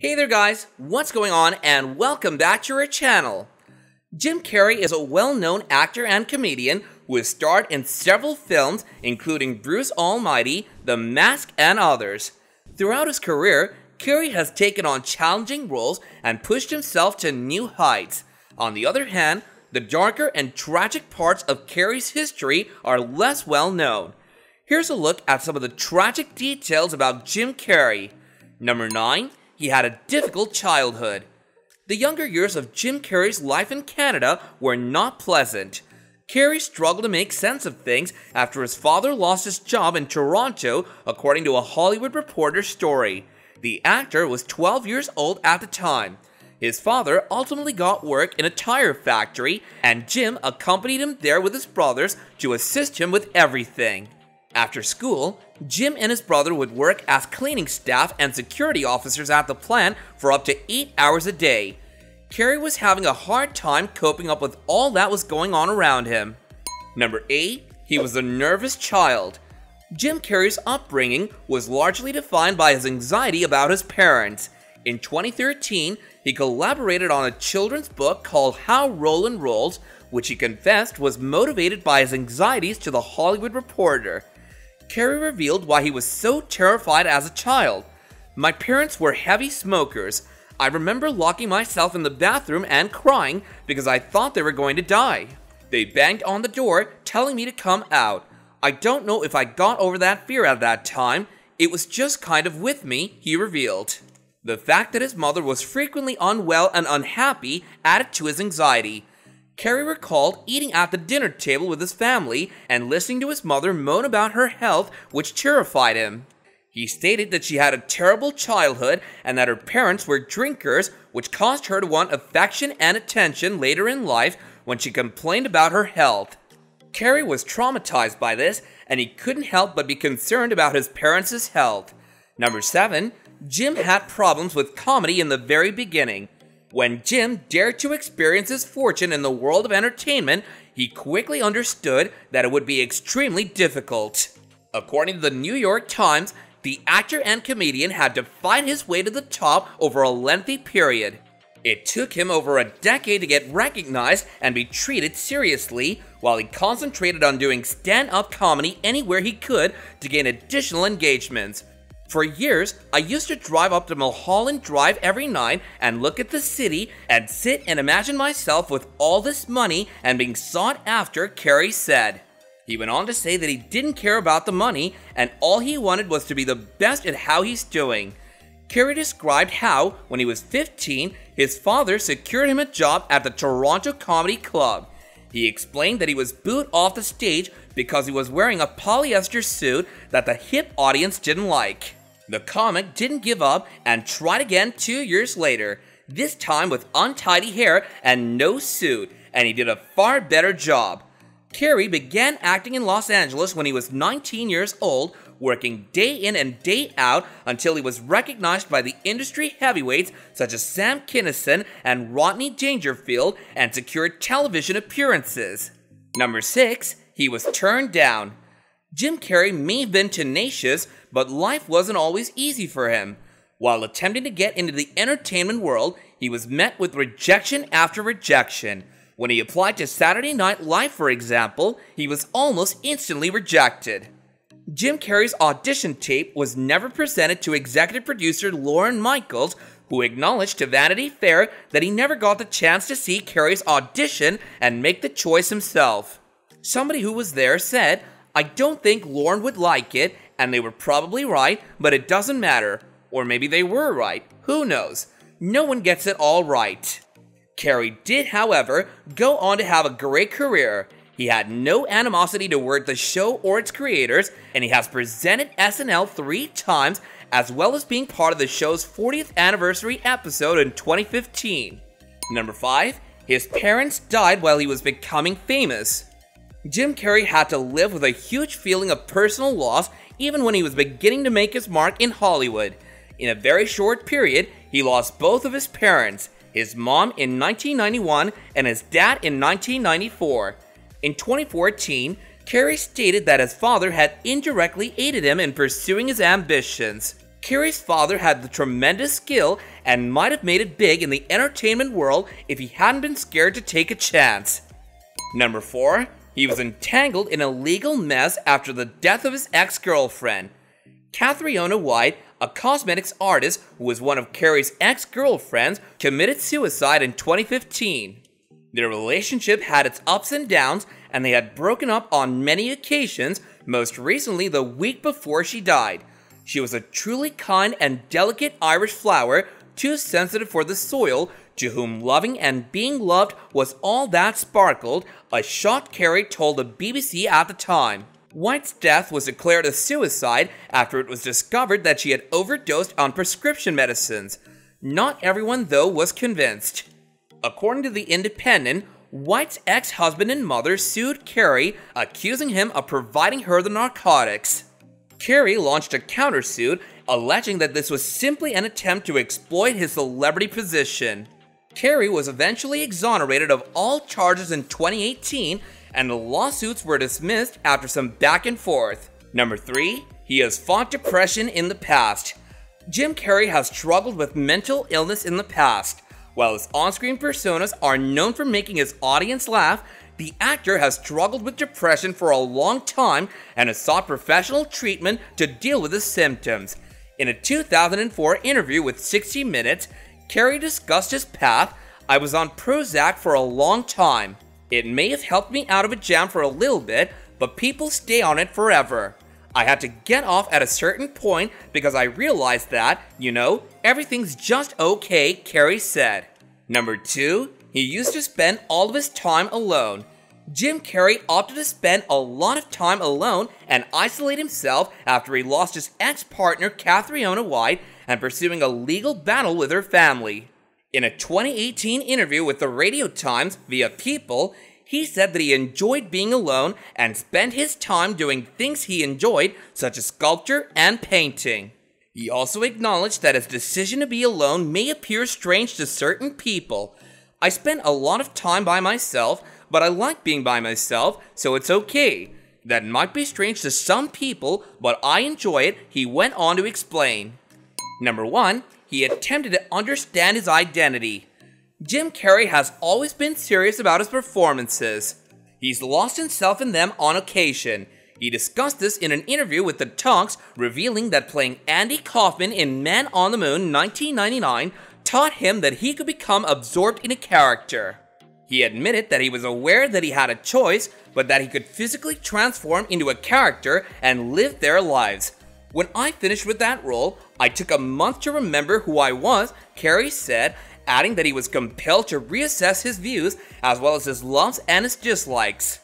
Hey there guys, what's going on and welcome back to our channel. Jim Carrey is a well-known actor and comedian who has starred in several films including Bruce Almighty, The Mask, and others. Throughout his career, Carrey has taken on challenging roles and pushed himself to new heights. On the other hand, the darker and tragic parts of Carrey's history are less well known. Here's a look at some of the tragic details about Jim Carrey. Number 9. He had a difficult childhood. The younger years of Jim Carrey's life in Canada were not pleasant. Carrey struggled to make sense of things after his father lost his job in Toronto, according to a Hollywood Reporter story. The actor was 12 years old at the time. His father ultimately got work in a tire factory, and Jim accompanied him there with his brothers to assist him with everything. After school, Jim and his brother would work as cleaning staff and security officers at the plant for up to 8 hours a day. Carrey was having a hard time coping up with all that was going on around him. Number 8. He was a nervous child. Jim Carrey's upbringing was largely defined by his anxiety about his parents. In 2013, he collaborated on a children's book called How Roland Rolls, which he confessed was motivated by his anxieties to the Hollywood Reporter. Carrey revealed why he was so terrified as a child. "My parents were heavy smokers. I remember locking myself in the bathroom and crying because I thought they were going to die. They banged on the door, telling me to come out. I don't know if I got over that fear at that time. It was just kind of with me," he revealed. The fact that his mother was frequently unwell and unhappy added to his anxiety. Carrey recalled eating at the dinner table with his family and listening to his mother moan about her health, which terrified him. He stated that she had a terrible childhood and that her parents were drinkers, which caused her to want affection and attention later in life when she complained about her health. Carrey was traumatized by this, and he couldn't help but be concerned about his parents' health. Number 7. Jim had problems with comedy in the very beginning. When Jim dared to experience his fortune in the world of entertainment, he quickly understood that it would be extremely difficult. According to the New York Times, the actor and comedian had to fight his way to the top over a lengthy period. It took him over a decade to get recognized and be treated seriously, while he concentrated on doing stand-up comedy anywhere he could to gain additional engagements. "For years, I used to drive up to Mulholland Drive every night and look at the city and sit and imagine myself with all this money and being sought after," Carrey said. He went on to say that he didn't care about the money and all he wanted was to be the best at how he's doing. Carrey described how, when he was 15, his father secured him a job at the Toronto Comedy Club. He explained that he was booed off the stage because he was wearing a polyester suit that the hip audience didn't like. The comic didn't give up and tried again 2 years later, this time with untidy hair and no suit, and he did a far better job. Carrey began acting in Los Angeles when he was 19 years old, working day in and day out until he was recognized by the industry heavyweights such as Sam Kinison and Rodney Dangerfield and secured television appearances. Number 6. He was turned down. Jim Carrey may have been tenacious, but life wasn't always easy for him. While attempting to get into the entertainment world, he was met with rejection after rejection. When he applied to Saturday Night Live, for example, he was almost instantly rejected. Jim Carrey's audition tape was never presented to executive producer Lorne Michaels, who acknowledged to Vanity Fair that he never got the chance to see Carrey's audition and make the choice himself. Somebody who was there said, "I don't think Lorne would like it, and they were probably right, but it doesn't matter." Or maybe they were right, who knows? No one gets it all right. Carrey did, however, go on to have a great career. He had no animosity toward the show or its creators, and he has presented SNL 3 times, as well as being part of the show's 40th anniversary episode in 2015. Number 5. His parents died while he was becoming famous. Jim Carrey had to live with a huge feeling of personal loss even when he was beginning to make his mark in Hollywood. In a very short period, he lost both of his parents, his mom in 1991 and his dad in 1994. In 2014, Carrey stated that his father had indirectly aided him in pursuing his ambitions. Carrey's father had the tremendous skill and might have made it big in the entertainment world if he hadn't been scared to take a chance. Number 4. He was entangled in a legal mess after the death of his ex-girlfriend. Catriona White, a cosmetics artist who was one of Carrey's ex-girlfriends, committed suicide in 2015. Their relationship had its ups and downs, and they had broken up on many occasions, most recently the week before she died. She was a truly kind and delicate Irish flower, too sensitive for the soil, to whom loving and being loved was all that sparkled, a shocked Carrey told the BBC at the time. White's death was declared a suicide after it was discovered that she had overdosed on prescription medicines. Not everyone, though, was convinced. According to The Independent, White's ex-husband and mother sued Carrey, accusing him of providing her the narcotics. Carrey launched a countersuit, alleging that this was simply an attempt to exploit his celebrity position. Carrey was eventually exonerated of all charges in 2018, and the lawsuits were dismissed after some back and forth. Number 3. He has fought depression in the past. Jim Carrey has struggled with mental illness in the past. While his on-screen personas are known for making his audience laugh, the actor has struggled with depression for a long time and has sought professional treatment to deal with his symptoms. In a 2004 interview with 60 Minutes, Carrey discussed his path. "I was on Prozac for a long time. It may have helped me out of a jam for a little bit, but people stay on it forever. I had to get off at a certain point because I realized that, everything's just okay," Carrey said. Number 2. He used to spend all of his time alone. Jim Carrey opted to spend a lot of time alone and isolate himself after he lost his ex-partner Catriona White and pursuing a legal battle with her family. In a 2018 interview with the Radio Times via People, he said that he enjoyed being alone and spent his time doing things he enjoyed, such as sculpture and painting. He also acknowledged that his decision to be alone may appear strange to certain people. "I spent a lot of time by myself, but I like being by myself, so it's okay. That might be strange to some people, but I enjoy it," he went on to explain. Number 1. He attempted to understand his identity. Jim Carrey has always been serious about his performances. He's lost himself in them on occasion. He discussed this in an interview with The Talks, revealing that playing Andy Kaufman in Man on the Moon 1999 taught him that he could become absorbed in a character. He admitted that he was aware that he had a choice, but that he could physically transform into a character and live their lives. "When I finished with that role, I took a month to remember who I was," Carrey said, adding that he was compelled to reassess his views as well as his loves and his dislikes.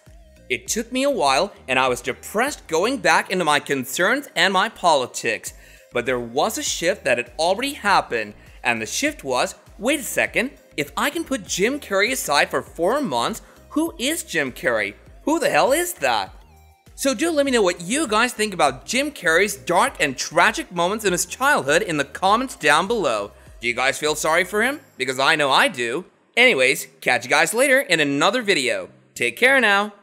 "It took me a while, and I was depressed going back into my concerns and my politics. But there was a shift that had already happened, and the shift was, wait a second, if I can put Jim Carrey aside for 4 months, who is Jim Carrey? Who the hell is that?" So do let me know what you guys think about Jim Carrey's dark and tragic moments in his childhood in the comments down below. Do you guys feel sorry for him? Because I know I do. Anyways, catch you guys later in another video. Take care now.